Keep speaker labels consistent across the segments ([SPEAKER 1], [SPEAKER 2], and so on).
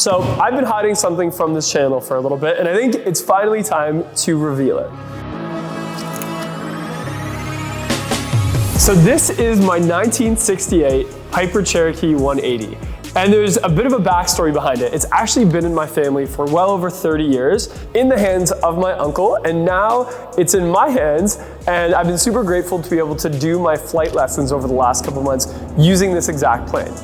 [SPEAKER 1] So I've been hiding something from this channel for a little bit, and I think it's finally time to reveal it. So this is my 1968 Piper Cherokee 180. And there's a bit of a backstory behind it. It's actually been in my family for well over 30 years, in the hands of my uncle, and now it's in my hands, and I've been super grateful to be able to do my flight lessons over the last couple months using this exact plane.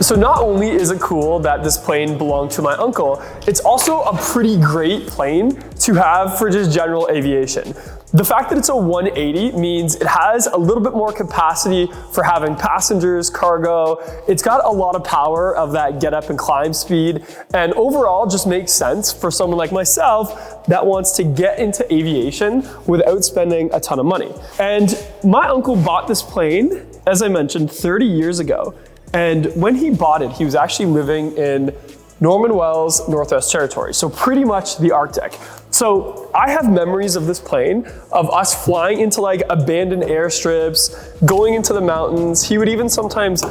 [SPEAKER 1] So not only is it cool that this plane belonged to my uncle, it's also a pretty great plane to have for just general aviation. The fact that it's a 180 means it has a little bit more capacity for having passengers, cargo. It's got a lot of power of that get up and climb speed, and overall just makes sense for someone like myself that wants to get into aviation without spending a ton of money. And my uncle bought this plane, as I mentioned, 30 years ago. And when he bought it, he was actually living in Norman Wells, Northwest Territories, so pretty much the Arctic. So I have memories of this plane, of us flying into like abandoned airstrips, going into the mountains. He would even sometimes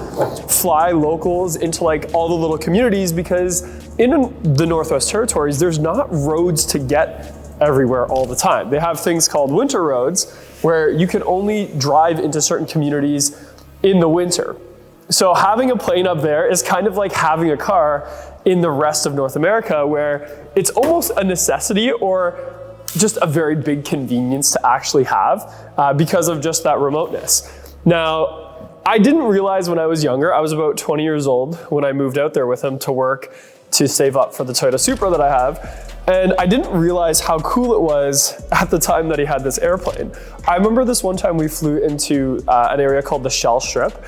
[SPEAKER 1] fly locals into like all the little communities, because in the Northwest Territories, there's not roads to get everywhere all the time. They have things called winter roads, where you can only drive into certain communities in the winter. So having a plane up there is kind of like having a car in the rest of North America, where it's almost a necessity or just a very big convenience to actually have because of just that remoteness. Now, I didn't realize when I was younger, I was about 20 years old when I moved out there with him to work to save up for the Toyota Supra that I have. And I didn't realize how cool it was at the time that he had this airplane. I remember this one time we flew into an area called the Shell Strip.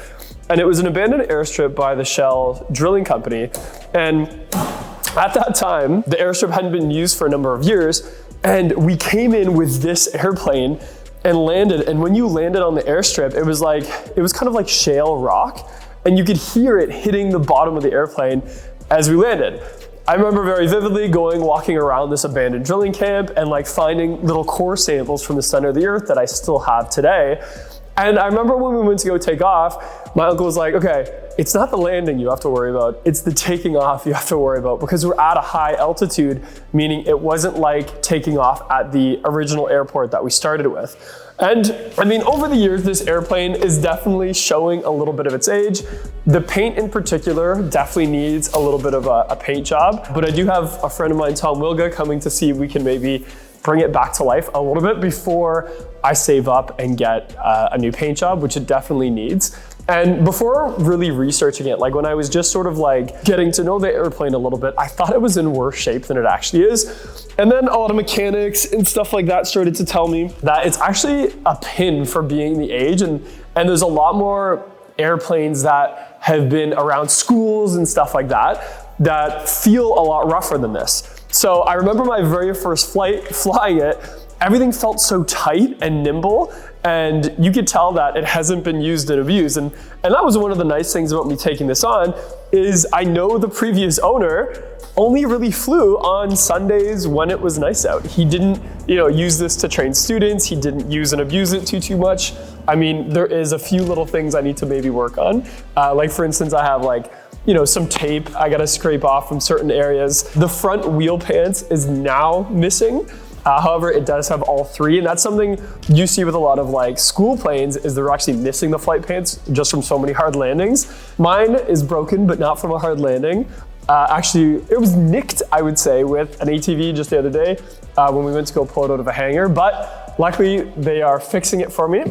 [SPEAKER 1] And it was an abandoned airstrip by the Shell drilling company. And at that time, the airstrip hadn't been used for a number of years. And we came in with this airplane and landed. And when you landed on the airstrip, it was kind of like shale rock. And you could hear it hitting the bottom of the airplane as we landed. I remember very vividly walking around this abandoned drilling camp and like finding little core samples from the center of the earth that I still have today. And I remember when we went to go take off, my uncle was like, okay, it's not the landing you have to worry about, it's the taking off you have to worry about, because we're at a high altitude, meaning it wasn't like taking off at the original airport that we started with. And I mean, over the years, this airplane is definitely showing a little bit of its age. The paint in particular definitely needs a little bit of a paint job, but I do have a friend of mine, Tom Wilga, coming to see if we can maybe bring it back to life a little bit before I save up and get a new paint job, which it definitely needs. And before really researching it, like when I was just sort of like getting to know the airplane a little bit, I thought it was in worse shape than it actually is. And then a lot of mechanics and stuff like that started to tell me that it's actually a pin for being the age. And there's a lot more airplanes that have been around schools and stuff like that feel a lot rougher than this. So I remember my very first flight flying it, everything felt so tight and nimble, and you could tell that it hasn't been used and abused. And that was one of the nice things about me taking this on, is I know the previous owner only really flew on Sundays when it was nice out. He didn't, use this to train students. He didn't use and abuse it too much. I mean, there is a few little things I need to maybe work on. Like for instance, I have some tape I gotta scrape off from certain areas. The front wheel pants is now missing. However, it does have all three, and that's something you see with a lot of school planes, is they're actually missing the flight pants just from so many hard landings. Mine is broken, but not from a hard landing. Actually, it was nicked, I would say, with an ATV just the other day when we went to go pull it out of a hangar, but luckily they are fixing it for me.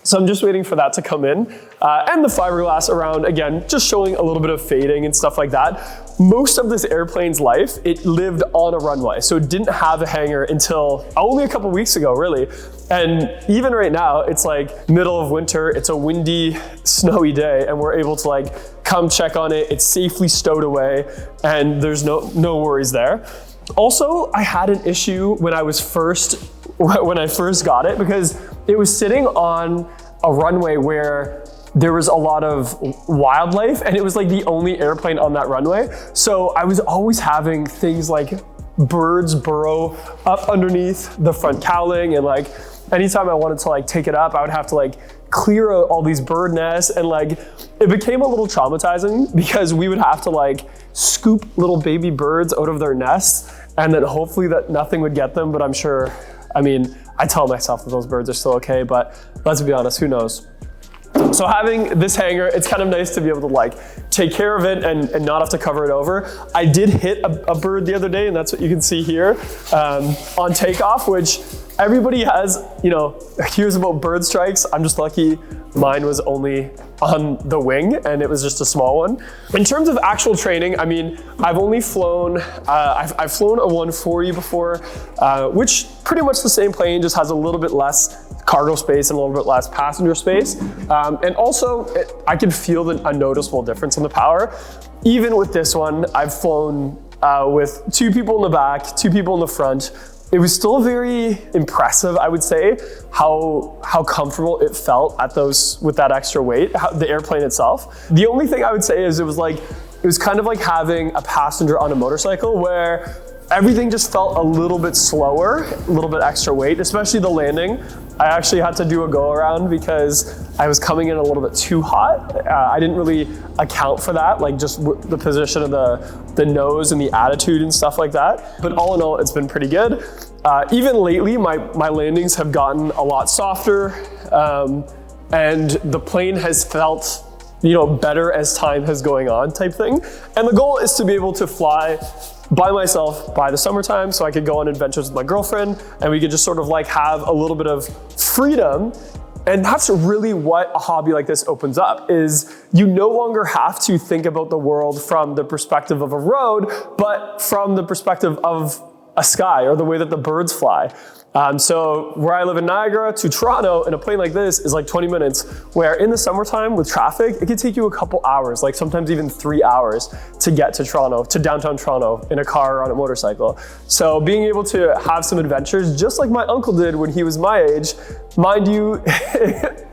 [SPEAKER 1] So I'm just waiting for that to come in. And the fiberglass around, again, just showing a little bit of fading and stuff like that. Most of this airplane's life, it lived on a runway. So it didn't have a hangar until only a couple weeks ago, really. And even right now, it's middle of winter, it's a windy, snowy day, and we're able to come check on it. It's safely stowed away, and there's no worries there. Also, I had an issue when I first got it, because it was sitting on a runway where there was a lot of wildlife, and it was the only airplane on that runway. So I was always having things like birds burrow up underneath the front cowling, and anytime I wanted to take it up, I would have to clear out all these bird nests, and like it became a little traumatizing because we would have to like scoop little baby birds out of their nests and then hopefully that nothing would get them. But I'm sure, I mean, I tell myself that those birds are still okay, but let's be honest, who knows? So having this hanger, it's kind of nice to be able to like take care of it and not have to cover it over. I did hit a bird the other day, and that's what you can see here on takeoff, which everybody has, you know, hears about bird strikes. I'm just lucky mine was only on the wing and it was just a small one. In terms of actual training, I mean, I've only flown, I've flown a 140 before, which pretty much the same plane, just has a little bit less cargo space and a little bit less passenger space. And also, I can feel a noticeable difference in the power. Even with this one, I've flown with 2 people in the back, 2 people in the front. It was still very impressive, I would say, how comfortable it felt at those with that extra weight, the airplane itself. The only thing I would say is it was kind of like having a passenger on a motorcycle where everything just felt a little bit slower, a little bit extra weight, especially the landing. I actually had to do a go around because I was coming in a little bit too hot. I didn't really account for that, like just the position of the nose and the attitude and stuff like that. But all in all, it's been pretty good. Even lately, my landings have gotten a lot softer, and the plane has felt, you know, better as time has going on type thing. And the goal is to be able to fly by myself by the summertime so I could go on adventures with my girlfriend and we could just sort of like have a little bit of freedom. And that's really what a hobby like this opens up, is you no longer have to think about the world from the perspective of a road, but from the perspective of a sky or the way that the birds fly. So where I live in Niagara to Toronto in a plane like this is like 20 minutes, where in the summertime with traffic, it could take you a couple hours, like sometimes even 3 hours to get to Toronto, to downtown Toronto in a car or on a motorcycle. So being able to have some adventures, just like my uncle did when he was my age, mind you,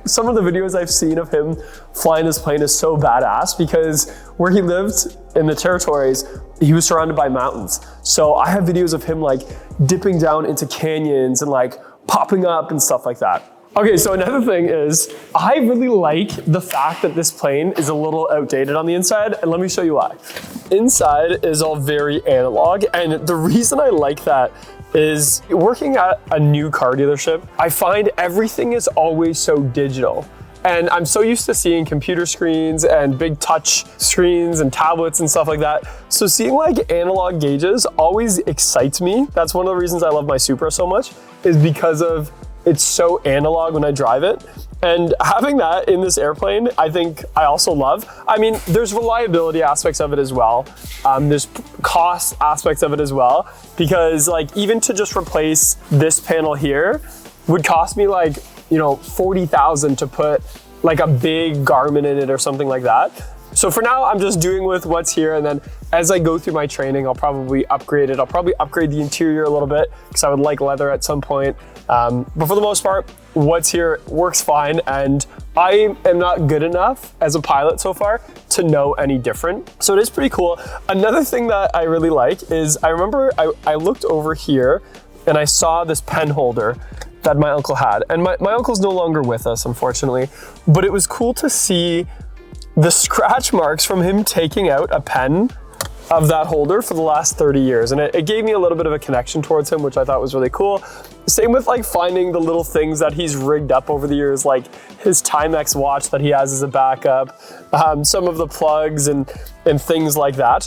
[SPEAKER 1] some of the videos I've seen of him flying this plane is so badass because where he lived in the territories, he was surrounded by mountains. So I have videos of him like dipping down into canyons and like popping up and stuff like that. Okay, so another thing is I really like the fact that this plane is a little outdated on the inside, and let me show you why. Inside is all very analog, and the reason I like that is working at a new car dealership, I find everything is always so digital. And I'm so used to seeing computer screens and big touch screens and tablets and stuff like that. So seeing like analog gauges always excites me. That's one of the reasons I love my Supra so much, is because of it's so analog when I drive it. And having that in this airplane, I think I also love. I mean, there's reliability aspects of it as well. There's cost aspects of it as well, because like even to just replace this panel here would cost me like, you know, 40,000 to put like a big Garmin in it or something like that. So for now, I'm just doing with what's here, and then as I go through my training, I'll probably upgrade it. I'll probably upgrade the interior a little bit because I would like leather at some point. But for the most part, what's here works fine, and I am not good enough as a pilot so far to know any different. So it is pretty cool. Another thing that I really like is I remember I looked over here and I saw this pen holder that my uncle had. And my uncle's no longer with us, unfortunately, but it was cool to see the scratch marks from him taking out a pen of that holder for the last 30 years. And it gave me a little bit of a connection towards him, which I thought was really cool. Same with like finding the little things that he's rigged up over the years, like his Timex watch that he has as a backup, some of the plugs and things like that.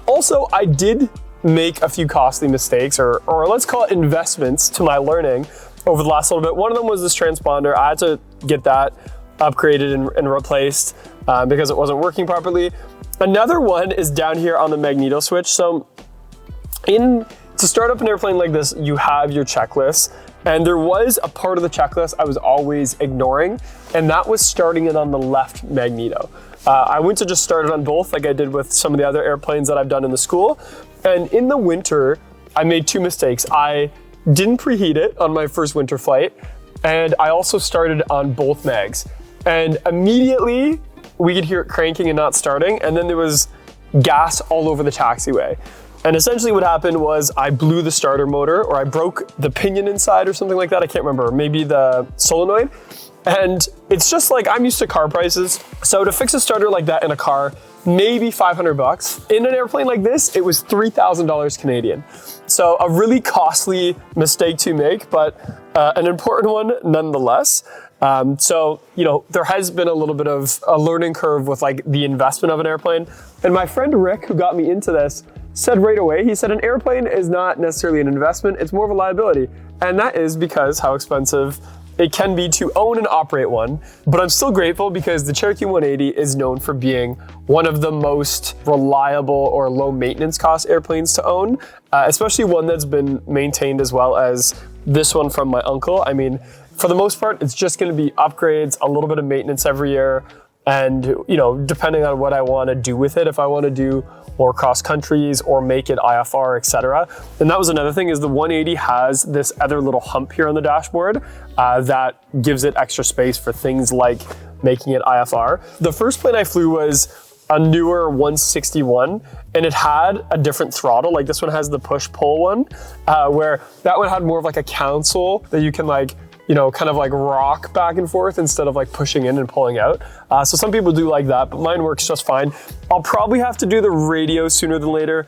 [SPEAKER 1] Also, I did make a few costly mistakes, or let's call it investments to my learning over the last little bit. One of them was this transponder. I had to get that upgraded and replaced because it wasn't working properly. Another one is down here on the magneto switch. So to start up an airplane like this, you have your checklist. And there was a part of the checklist I was always ignoring, and that was starting it on the left magneto. I went to just start it on both like I did with some of the other airplanes that I've done in the school. And in the winter, I made 2 mistakes. I didn't preheat it on my first winter flight, and I also started on both mags. And immediately we could hear it cranking and not starting, and then there was gas all over the taxiway. And essentially what happened was I blew the starter motor, or I broke the pinion inside or something like that. I can't remember, maybe the solenoid. And it's just like, I'm used to car prices. So to fix a starter like that in a car, maybe 500 bucks. In an airplane like this, it was $3,000 Canadian. So a really costly mistake to make, but an important one nonetheless. So, you know, there has been a little bit of a learning curve with like the investment of an airplane. And my friend Rick, who got me into this, said right away, he said an airplane is not necessarily an investment, it's more of a liability. And that is because how expensive it can be to own and operate one. But I'm still grateful because the Cherokee 180 is known for being one of the most reliable or low maintenance cost airplanes to own, especially one that's been maintained as well as this one from my uncle. I mean, for the most part, it's just gonna be upgrades, a little bit of maintenance every year, and you know, depending on what I wanna do with it, if I wanna do more cross countries or make it IFR, etc. And that was another thing, is the 180 has this other little hump here on the dashboard that gives it extra space for things like making it IFR. The first plane I flew was a newer 161, and it had a different throttle. Like this one has the push-pull one, where that one had more of like a console that you can like, you know, kind of like rock back and forth instead of like pushing in and pulling out. So some people do like that, but mine works just fine. I'll probably have to do the radio sooner than later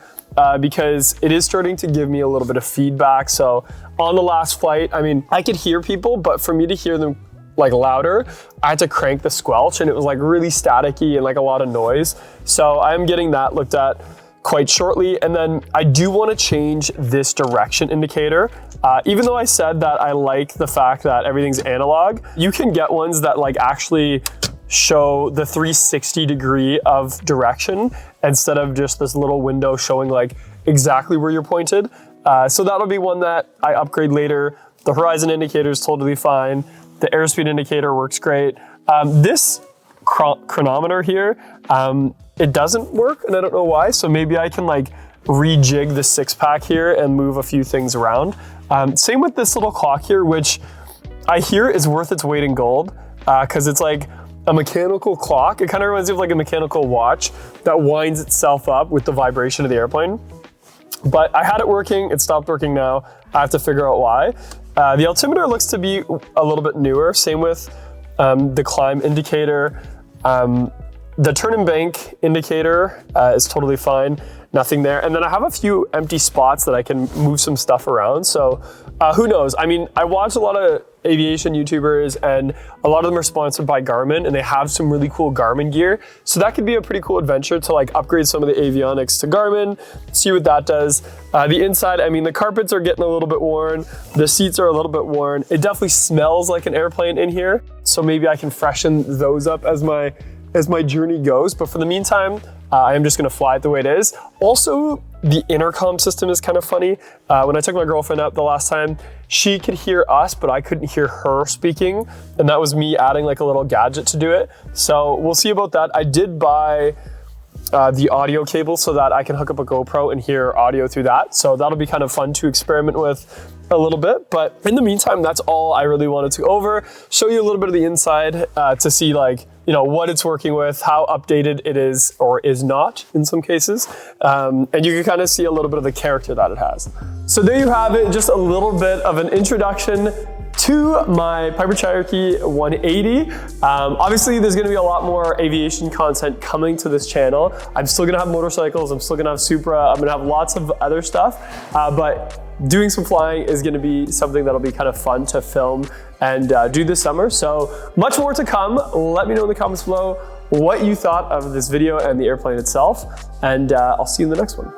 [SPEAKER 1] because it is starting to give me a little bit of feedback. So on the last flight, I mean, I could hear people, but for me to hear them like louder, I had to crank the squelch and it was like really staticky and like a lot of noise. So I'm getting that looked at quite shortly. And then I do want to change this direction indicator. Even though I said that I like the fact that everything's analog, you can get ones that like actually show the 360 degree of direction instead of just this little window showing like exactly where you're pointed. So that'll be one that I upgrade later. The horizon indicator is totally fine. The airspeed indicator works great. This chronometer here, it doesn't work and I don't know why. So maybe I can like rejig the 6-pack here and move a few things around. Same with this little clock here, which I hear is worth its weight in gold because it's like a mechanical clock. It kind of reminds me of like a mechanical watch that winds itself up with the vibration of the airplane. But I had it working, it stopped working now. I have to figure out why. The altimeter looks to be a little bit newer. Same with the climb indicator. The turn and bank indicator is totally fine. Nothing there. And then I have a few empty spots that I can move some stuff around. So who knows? I mean, I watch a lot of aviation YouTubers and a lot of them are sponsored by Garmin and they have some really cool Garmin gear. So that could be a pretty cool adventure to like upgrade some of the avionics to Garmin, see what that does. The inside, I mean, the carpets are getting a little bit worn. The seats are a little bit worn. It definitely smells like an airplane in here. So maybe I can freshen those up as my journey goes. But for the meantime, I am just gonna fly it the way it is. Also, the intercom system is kind of funny. When I took my girlfriend out the last time, she could hear us, but I couldn't hear her speaking. And that was me adding like a little gadget to do it. So we'll see about that. I did buy the audio cable so that I can hook up a GoPro and hear audio through that. So that'll be kind of fun to experiment with a little bit. But in the meantime, that's all I really wanted to go over. Show you a little bit of the inside to see like, you know, what it's working with, how updated it is or is not in some cases. And you can kind of see a little bit of the character that it has. So there you have it, just a little bit of an introduction to my Piper Cherokee 180. Obviously, there's gonna be a lot more aviation content coming to this channel. I'm still gonna have motorcycles, I'm still gonna have Supra, I'm gonna have lots of other stuff, but doing some flying is gonna be something that'll be kind of fun to film and do this summer. So much more to come. Let me know in the comments below what you thought of this video and the airplane itself, and I'll see you in the next one.